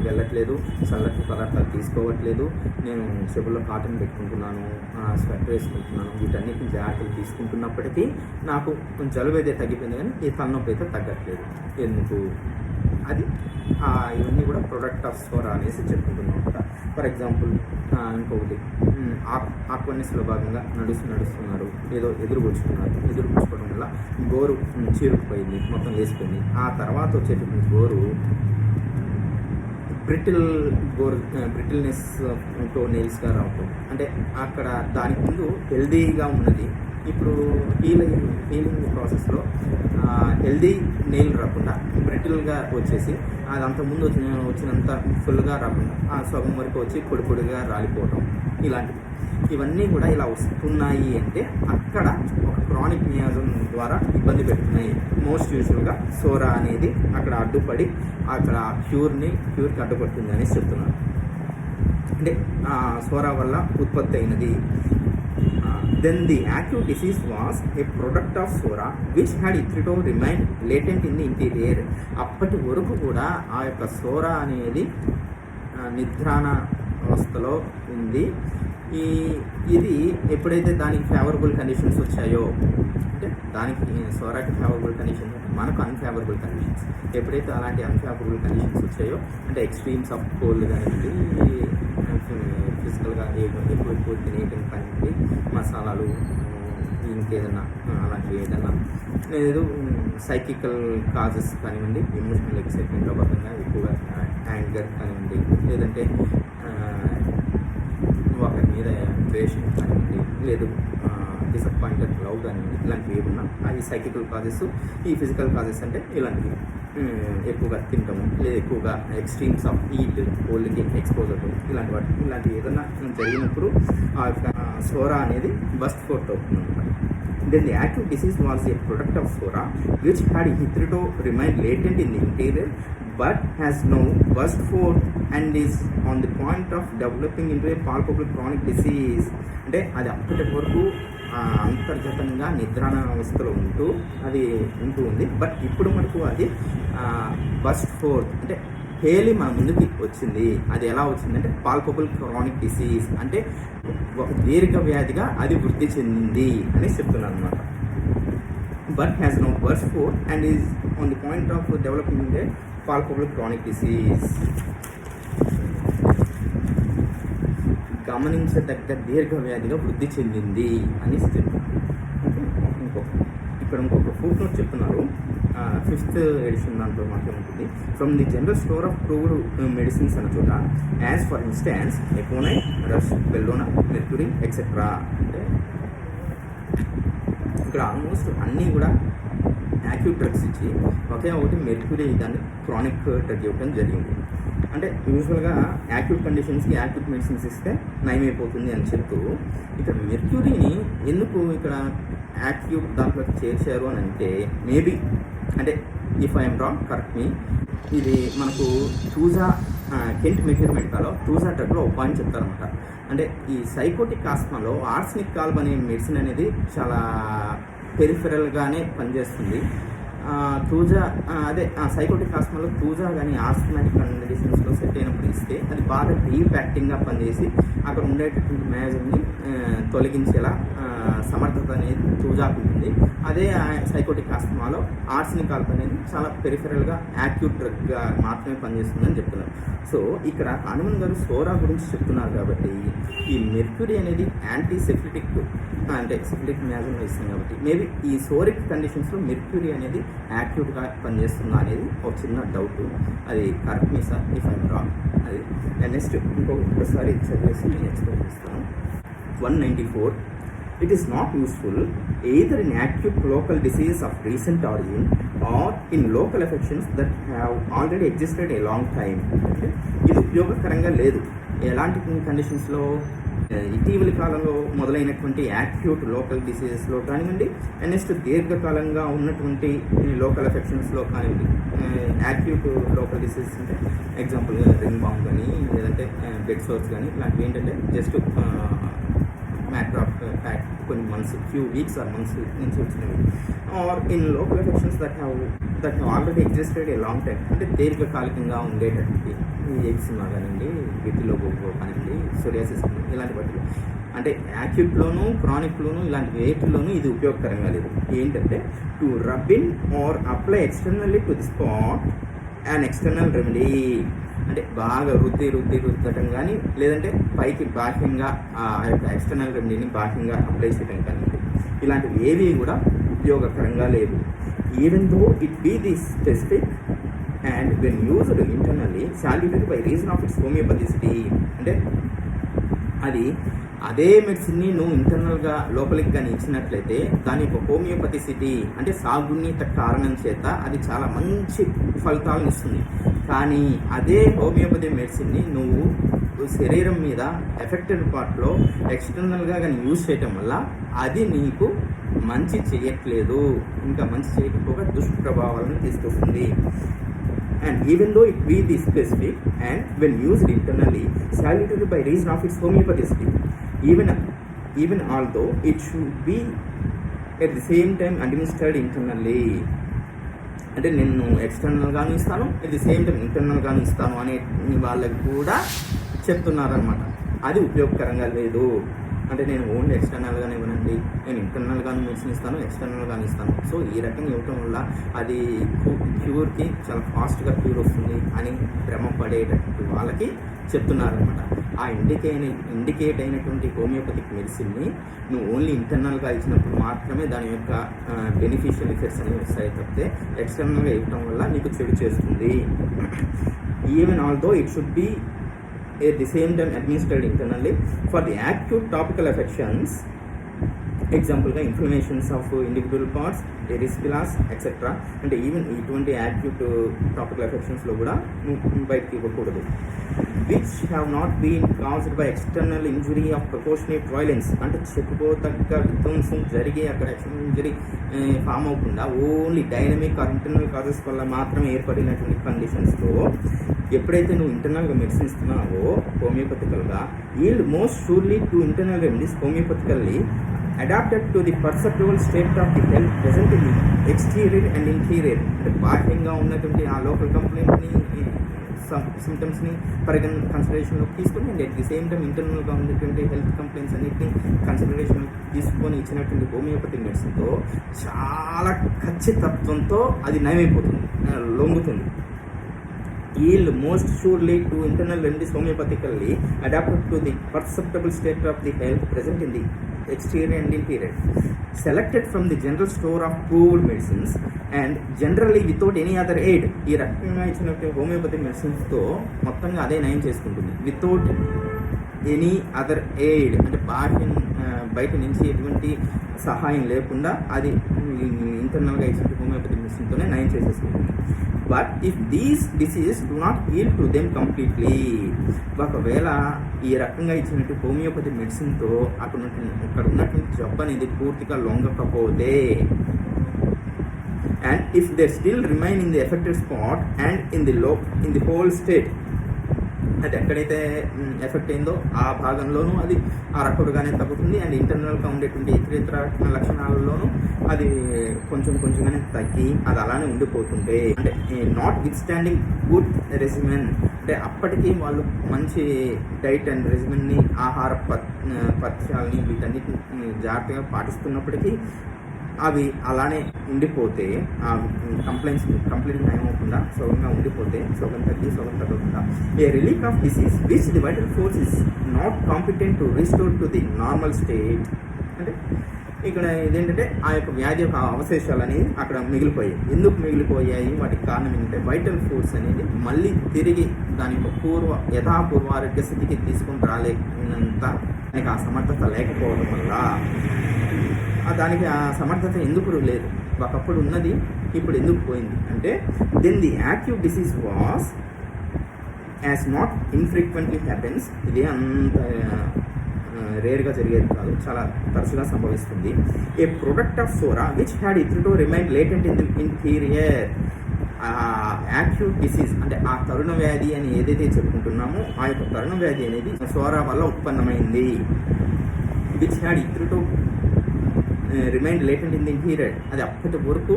వెళ్ళట్లేదు, చల్లటి పదార్థాలు తీసుకోవట్లేదు, నేను చెవుల్లో కాటన్ పెట్టుకుంటున్నాను, స్వెటర్ వేసుకుంటున్నాను, వీటన్నిటిని జాగ్రత్తలు తీసుకుంటున్నప్పటికీ నాకు జలుబు అయితే తగ్గిపోయింది కానీ ఈ తలనొప్పి అయితే తగ్గట్లేదు. ఎందుకు? అది ఇవన్నీ కూడా ప్రొడక్ట్ ఆఫ్ సోరా అనేసి చెప్పుకుంటున్నాం అనమాట. ఫర్ ఎగ్జాంపుల్ ఇంకొకటి ఆక్వెన్స్లో భాగంగా నడుస్తున్నారు, ఏదో ఎదురుపుచ్చుకోవడం వల్ల గోరు చీరుకుపోయింది, మొత్తం వేసిపోయింది. ఆ తర్వాత వచ్చేటటువంటి గోరు బ్రిటిల్నెస్ నెయిల్స్గా రావటం, అంటే అక్కడ దానికి ముందు హెల్దీగా ఉన్నది ఇప్పుడు హీలింగ్ ప్రాసెస్లో హెల్దీ నెయిల్ రాకుండా బ్రిటిల్గా వచ్చేసి అది అంతకుముందు వచ్చినంత ఫుల్గా రాకుండా ఆ సగం వరకు వచ్చి పొడిగా రాలిపోవటం, ఇవన్నీ కూడా ఇలా వస్తున్నాయి అంటే అక్కడ ఒక క్రానిక్ మియాజం ద్వారా ఇబ్బంది పెడుతున్నాయి. మోస్ట్ యూజువల్గా సోరా అనేది అక్కడ అడ్డుపడి అక్కడ క్యూర్కి అడ్డుపడుతుంది అనేసి చెప్తున్నారు. అంటే సోరా వల్ల ఉత్పత్తి అయినది. Then the acute disease was a product of sora which had hitherto remained latent in the interior. అప్పటి వరకు కూడా ఆ యొక్క సోరా అనేది నిద్రాణ అవస్థలో ఉంది. ఇది ఎప్పుడైతే దానికి ఫేవరబుల్ కండిషన్స్ వచ్చాయో, అంటే దానికి సోరాకి ఫేవరబుల్ కండిషన్స్, మనకు అన్ఫేవరబుల్ కండిషన్స్, ఎప్పుడైతే అలాంటి అన్ఫేవరబుల్ కండిషన్స్ వచ్చాయో అంటే ఎక్స్ట్రీమ్స్ ఆఫ్ కోల్డ్ కానివ్వండి, ఫిజికల్గా ఎక్కువ తినేయటం కానివ్వండి, మసాలాలు ఇంకేదన్నా అలాంటివి ఏదన్నా లేదు, సైకికల్ కాజెస్ కానివ్వండి, ఎమోషనల్ ఎక్సైట్మెంట్ భాగంగా ఎక్కువగా యాంగర్ కానివ్వండి, లేదంటే ఒకరి మీద ద్వేషం కానివ్వండి, లేదు డిసప్పాయింటెడ్ లవ్ కానివ్వండి, ఇలాంటివి ఏమన్నా అవి సైకికల్ కాజెస్. ఈ ఫిజికల్ కాజెస్ అంటే ఇలాంటివి ఎక్కువగా తింటాము, లేదా ఎక్కువగా ఎక్స్ట్రీమ్స్ ఆఫ్ హీట్ కోల్డ్కి ఎక్స్పోజ్ అవుతాం, ఇలాంటివి ఏదన్నా జరిగినప్పుడు ఆ సోరా అనేది బస్ట్ ఫోర్ట్ అవుతుంది అనమాట. Then the acute disease was a product of sora which had hitherto remained latent in the interior but has now burst forth and is on the point of developing into a palpable chronic disease. అంటే అది అప్పటి వరకు అంతర్గతంగా నిద్రాణ అవస్థలో ఉంటూ ఉంది, but ఇప్పుడు మనకు అది బస్ట్ ఫోర్త్ అంటే హేలి మన ముందుకి వచ్చింది. అది ఎలా వచ్చిందంటే పాల్పబుల్ క్రానిక్ డిసీజ్, అంటే ఒక దీర్ఘ వ్యాధిగా అది వృద్ధి చెందింది అని చెప్తున్నాను అనమాట. But has no burst forth and is on the point of developing a palpable chronic disease. గమనించదగ్గ దీర్ఘ వ్యాధిగా వృద్ధి చెందింది అని చెప్తున్నారు. ఇంకొక ఫుట్ నోట్ చెప్తున్నారు, 5th ఎడిషన్ దాంట్లో మాత్రం ఉంటుంది. From the general store of proved medicines అన్న చోట as for instance aconite, rhus, belladonna, mercury etcetera. అంటే ఇక్కడ ఆల్మోస్ట్ అన్నీ కూడా యాక్యూట్ డ్రగ్స్ ఇచ్చి ఒకే ఒకటి మెర్క్యూరీ దాన్ని క్రానిక్ డ్రగ్ ఇవ్వడం జరిగింది. అంటే యూజువల్గా యాక్యూట్ కండిషన్స్కి యాక్యూట్ మెడిసిన్స్ ఇస్తే నయమైపోతుంది అని చెప్తూ ఇక్కడ మెర్క్యూరీని ఎందుకు ఇక్కడ యాక్యూట్ దాంట్లోకి చేర్చారు అని అంటే మేబీ, అంటే ఇఫ్ ఐఎమ్ రాంగ్ కరెక్ట్ మీ, ఇది మనకు టూజా కెంట్ మెటీరియల్ టూజా డ్రగ్లో ఒక పాయింట్ చెప్తారనమాట. అంటే ఈ సైకోటిక్ ఆస్మాలో ఆర్సెనిక్ కాల్బ్ అనే మెడిసిన్ అనేది చాలా పెరిఫెరల్గానే పనిచేస్తుంది. టూజా అదే సైకోటిక్ ఆస్మాలో టూజా కానీ ఆస్మాటిక్ కండిషన్స్లో సెట్ అయినప్పుడు ఇస్తే అది బాగా డీప్ యాక్టింగ్గా పనిచేసి అక్కడ ఉండేటటువంటి మేజర్ని తొలగించేలా సమర్థత అనేది టూజాకు ఉంటుంది. అదే సైకోటిక్ ఆస్మాలో ఆర్సెనిక్ కాల్బ్ అనేది చాలా పెరిఫెరల్గా యాక్యూట్ డ్రగ్గా మాత్రమే పనిచేస్తుందని చెప్తున్నారు. సో ఇక్కడ హనుమన్ గారు సోరా గురించి చెప్తున్నారు కాబట్టి ఈ మెర్క్యూరీ అనేది యాంటీసెప్టిక్, అంటే సెప్టిక్ మేజర్లో ఇస్తుంది కాబట్టి మేబీ ఈ సోరిక్ కండిషన్స్లో మెర్క్యూరీ అనేది యాక్యూట్గా పనిచేస్తుందా అనేది ఒక చిన్న డౌట్. అది correct me sir if I'm wrong అది నెక్స్ట్ ఇంకొకసారి చదివేసి నేను ఎక్స్ప్లెయిన్ చేస్తాను. 194. It is not useful either in acute local disease of recent origin or in local affections that have already existed a long time. అంటే ఇది ఉపయోగకరంగా లేదు. ఎలాంటి కండిషన్స్లో? ఇటీవలి కాలంలో మొదలైనటువంటి యాక్యూట్ లోకల్ డిసీజెస్లో కానివ్వండి, నెక్స్ట్ దీర్ఘకాలంగా ఉన్నటువంటి లోకల్ ఎఫెక్షన్స్లో కానివ్వండి. యాక్యూట్ లోకల్ డిసీజెస్ అంటే ఎగ్జాంపుల్గా రింగ్ బాంబ్ కానీ, లేదంటే బెడ్ సోర్స్ కానీ, ఇలాంటివి ఏంటంటే జస్ట్ మ్యాటర్ ఆఫ్ ఫ్యాక్ట్ కొన్ని months, few weeks or months నుంచి వచ్చినవి. Or in local affections that have already existed a long time, అంటే దీర్ఘకాలికంగా ఉండేటటువంటి ఎక్సిమా కానివ్వండి, విటిలో కానివ్వండి, సోరియాసిస్ ఇలాంటి వాటిలో, అంటే యాక్యూట్లోను క్రానిక్లోను ఇలాంటి వేటిల్లోనూ ఇది ఉపయోగకరంగా లేదు. ఏంటంటే to rub in or apply externally to the spot and external remedy, అంటే బాగా రుద్దటం కానీ, లేదంటే పైకి బాహ్యంగా ఆ యొక్క ఎక్స్టర్నల్ రెమెడీని బాహ్యంగా అప్లై చేయడం కానీ, ఇలాంటివి ఏవి కూడా ఉపయోగకరంగా లేవు. Even though it be the specific and when used internally salutary by reason of its homoeopathicity, అంటే అది అదే మెడిసిన్ని నువ్వు ఇంటర్నల్గా లోపలికి కానీ ఇచ్చినట్లయితే దాని యొక్క హోమియోపతిసిటీ అంటే సాగుణ్యత కారణం చేత అది చాలా మంచి ఫలితాలను ఇస్తుంది. కానీ అదే హోమియోపతి మెడిసిన్ని నువ్వు శరీరం మీద ఎఫెక్టెడ్ పార్ట్లో ఎక్స్టర్నల్గా కానీ యూజ్ చేయటం వల్ల అది నీకు మంచి చేయట్లేదు, ఇంకా మంచి చేయకపోగా దుష్ప్రభావాలను తీసుకొస్తుంది. And even though it be the specific and when used internally salutary by reason of its homeopathy, even although it should be at the same time administered internally, అంటే నేను ఎక్స్టర్నల్గాను ఇస్తాను, అట్ ది సేమ్ టైం ఇంటర్నల్గాను ఇస్తాను అనే వాళ్ళకి కూడా చెప్తున్నారనమాట. అది ఉపయోగకరంగా లేదు. అంటే నేను ఓన్లీ ఎక్స్టర్నల్గానే ఇవ్వనండి, నేను ఇంటర్నల్గాను మెడిసిన్ ఇస్తాను, ఎక్స్టర్నల్గాను ఇస్తాను. సో ఈ రకంగా ఇవ్వటం వల్ల అది క్యూర్కి చాలా ఫాస్ట్గా క్యూర్ వస్తుంది అని భ్రమపడేటట్టు వాళ్ళకి చెప్తున్నారనమాట. ఆ ఇండికేట్ అయినటువంటి హోమియోపతిక్ మెడిసిన్ని నువ్వు ఓన్లీ ఇంటర్నల్గా ఇచ్చినప్పుడు మాత్రమే దాని యొక్క బెనిఫిషియల్ ఎఫెక్ట్స్ అనేవి వస్తాయి తప్పితే ఎక్స్టర్నల్గా ఇవ్వటం వల్ల నీకు చెడు చేస్తుంది. Even although it should B at the same time administered internally for the acute topical affections, example ga inflammations of individual parts, erysipelas etc. అంటే ఈవెన్ ఇటువంటి యాక్యూట్ టాపికల్ ఎఫెక్షన్స్ లో కూడా బయటకి ఇవ్వకూడదు. which have not been caused by external injury of proportionate violence, అంటే చెప్పుకోతగ్గ విధ్వంసం జరిగి అక్కడ ఎక్స్టర్నల్ ఇంజరీ ఫామ్ అవ్వకుండా only dynamic or internal causes వల్ల మాత్రమే ఏర్పడినటువంటి కండిషన్స్లో ఎప్పుడైతే నువ్వు ఇంటర్నల్గా మెడిసిన్ ఇస్తున్నావో హోమియోపతికల్గా, yield most surely to internal remedies homoeopathically adapted to the perceptible state of the health present in the exterior and interior, అంటే బాహ్యంగా ఉన్నటువంటి ఆ లోకల్ కంప్లైంట్ని సిమ్టమ్స్ని కన్సిడరేషన్లోకి తీసుకొని and at the same time ఇంటర్నల్గా ఉన్నటువంటి హెల్త్ కంప్లైంట్స్ అన్నింటినీ కన్సిడరేషన్లోకి తీసుకొని ఇచ్చినటువంటి హోమియోపతి మెడిసిన్తో చాలా ఖచ్చితత్వంతో అది నయమైపోతుంది, లొంగుతుంది. Yield most surely to internal remedies homeopathically adapted to the perceptible state of the health present in the exterior and interior, selected from the general store of proved medicines and generally without any other aid. ఈ రకంగా ఇచ్చినట్టు homeopathy మెడిసిన్స్తో మొత్తంగా అదే నయం చేసుకుంటుంది. Without any other aid, అంటే బయట నుంచి ఎటువంటి సహాయం లేకుండా అది ఇంటర్నల్గా ఇచ్చినట్టు హోమియోపతి మెడిసిన్తోనే నయం చేసేసుకుంటుంది. But if these diseases do not heal to them completely, ఒకవేళ ఈ రకంగా ఇచ్చినట్టు హోమియోపతి మెడిసిన్తో అక్కడ ఉన్నటువంటి జబ్బు అనేది పూర్తిగా లొంగకపోతే, and if they still remain in the affected spot and in the whole state, అది ఎక్కడైతే ఎఫెక్ట్ అయిందో ఆ భాగంలోనూ అది ఆ రకంగానే తగ్గుతుంది. అండ్ ఇంటర్నల్గా ఉండేటువంటి ఇతర లక్షణాలలోనూ అది కొంచెంగానే తగ్గి అది అలానే ఉండిపోతుంటే, అంటే not with standing good regimen, అంటే అప్పటికీ వాళ్ళు మంచి డైట్ అండ్ రెజిమెన్ని, ఆహార పథ్యాలని వీటన్నిటిని జాగ్రత్తగా పాటిస్తున్నప్పటికీ అవి అలానే ఉండిపోతే, ఆ కంప్లైంట్స్ కంప్లీట్గా నయమవకుండా సుగంగా ఉండిపోతే, సుగం తగ్గకుండా a relief of disease which the vital force is not competent to restore to the normal state, అంటే ఇక్కడ ఇదేంటంటే ఆ యొక్క వ్యాధి యొక్క అవశేషాలు అనేవి అక్కడ మిగిలిపోయాయి. ఎందుకు మిగిలిపోయాయి, వాటికి కారణం ఏంటంటే వైటల్ ఫుడ్స్ అనేది మళ్ళీ తిరిగి దాని యొక్క యథాపూర్వ ఆరోగ్య స్థితికి తీసుకుని రాలేనంత దానికి ఆ సమర్థత లేకపోవడం వల్ల, దానికి ఆ సమర్థత ఎందుకు లేదు, ఒకప్పుడు ఉన్నది ఇప్పుడు ఎందుకు పోయింది అంటే, then the acute disease was as not infrequently happens. ఇది అంత రేర్గా జరిగేది కాదు, చాలా తరచుగా సంభవిస్తుంది. A product of psora which had hitherto remain latent in the interior. Acute disease అంటే ఆ తరుణ వ్యాధి అని ఏదైతే చెప్పుకుంటున్నామో ఆ యొక్క తరుణ వ్యాధి అనేది సోరా వల్ల ఉత్పన్నమైంది. Which had hitherto remain latent in the interior, అది అప్పటి వరకు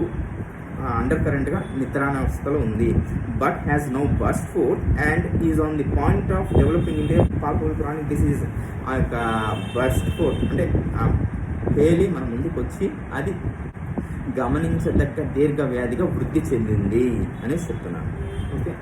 అండర్ కరెంట్గా నిద్రానావస్థలో ఉంది. But has no burst forth and is on the point of developing into popular chronic disease. ఆ యొక్క బర్స్ట్ ఫోర్త్ అంటే పేలి మన ముందుకు వచ్చి అది గమనించదగ్గ దీర్ఘ వ్యాధిగా వృద్ధి చెందింది అనేసి చెప్తున్నాను. ఓకే.